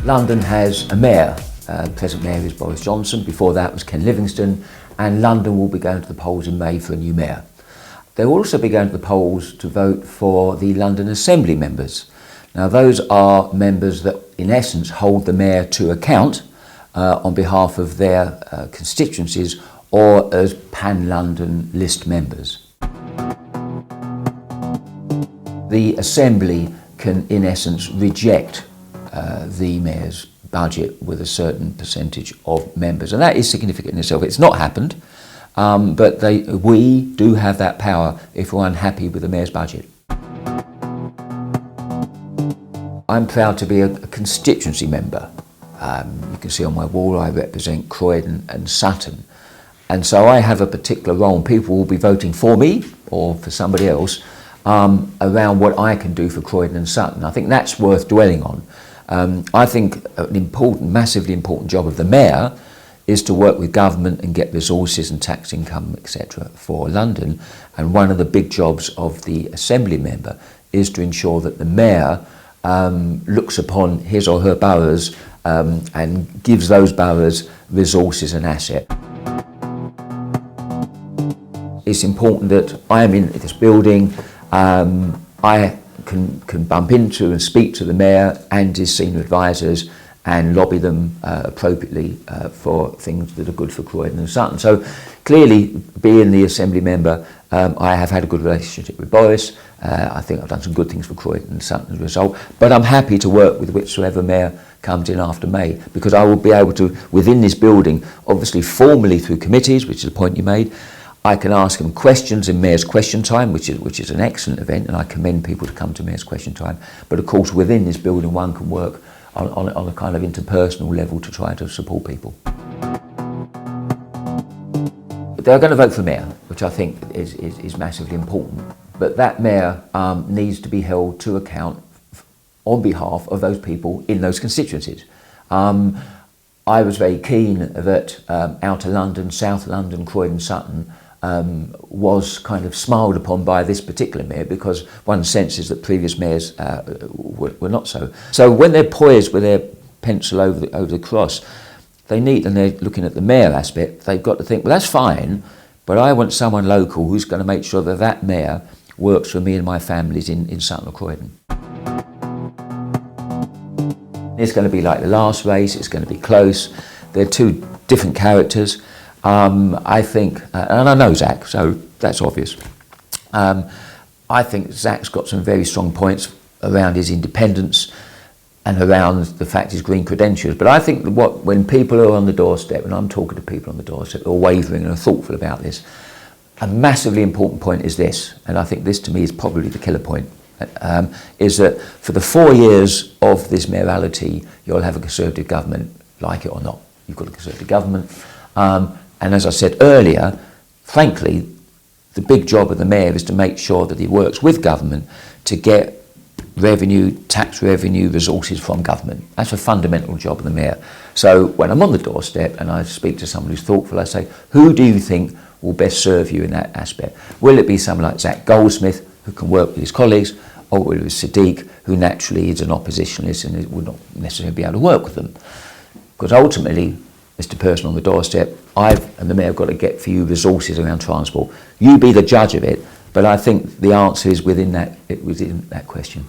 London has a mayor. Present mayor is Boris Johnson. Before that was Ken Livingstone, and London will be going to the polls in May for a new mayor. They'll also be going to the polls to vote for the London Assembly members. Now those are members that in essence hold the mayor to account on behalf of their constituencies or as pan-London list members. The Assembly can in essence reject the mayor's budget with a certain percentage of members, and that is significant in itself. It's not happened, but we do have that power if we're unhappy with the mayor's budget. I'm proud to be a constituency member. You can see on my wall I represent Croydon and Sutton, and so I have a particular role, and people will be voting for me or for somebody else around what I can do for Croydon and Sutton. I think that's worth dwelling on. I think an massively important job of the mayor is to work with government and get resources and tax income, etc. for London. And one of the big jobs of the Assembly member is to ensure that the mayor looks upon his or her boroughs and gives those boroughs resources and asset. It's important that I am in this building. I can bump into and speak to the mayor and his senior advisors and lobby them appropriately for things that are good for Croydon and Sutton. So clearly, being the Assembly member, I have had a good relationship with Boris. I think I've done some good things for Croydon and Sutton as a result, but I'm happy to work with whichever mayor comes in after May, because I will be able to, within this building, obviously formally through committees, which is the point you made, I can ask them questions in Mayor's Question Time, which is an excellent event, and I commend people to come to Mayor's Question Time. But of course, within this building, one can work on a kind of interpersonal level to try to support people. They're going to vote for mayor, which I think is massively important. But that mayor needs to be held to account on behalf of those people in those constituencies. I was very keen that Outer London, South London, Croydon, Sutton was kind of smiled upon by this particular mayor, because one senses that previous mayors were not so. So when they're poised with their pencil over the cross, and they're looking at the mayor aspect, they've got to think, well, that's fine, but I want someone local who's going to make sure that that mayor works for me and my families in Sutton or Croydon. It's going to be like the last race, it's going to be close. They're two different characters. I think, and I know Zach, so that's obvious. I think Zach's got some very strong points around his independence and around the fact his green credentials. But I think when people are on the doorstep, and I'm talking to people on the doorstep who are wavering and are thoughtful about this, a massively important point is this, and I think this to me is probably the killer point, is that for the 4 years of this mayoralty, you'll have a Conservative government, like it or not. You've got a Conservative government. And as I said earlier, frankly, the big job of the mayor is to make sure that he works with government to get revenue, tax revenue, resources from government. That's a fundamental job of the mayor. So when I'm on the doorstep and I speak to someone who's thoughtful, I say, who do you think will best serve you in that aspect? Will it be someone like Zach Goldsmith, who can work with his colleagues, or will it be Sadiq, who naturally is an oppositionist and would not necessarily be able to work with them? Because ultimately, Mr. Person on the doorstep, and the mayor have got to get for you resources around transport. You be the judge of it, but I think the answer is within that question.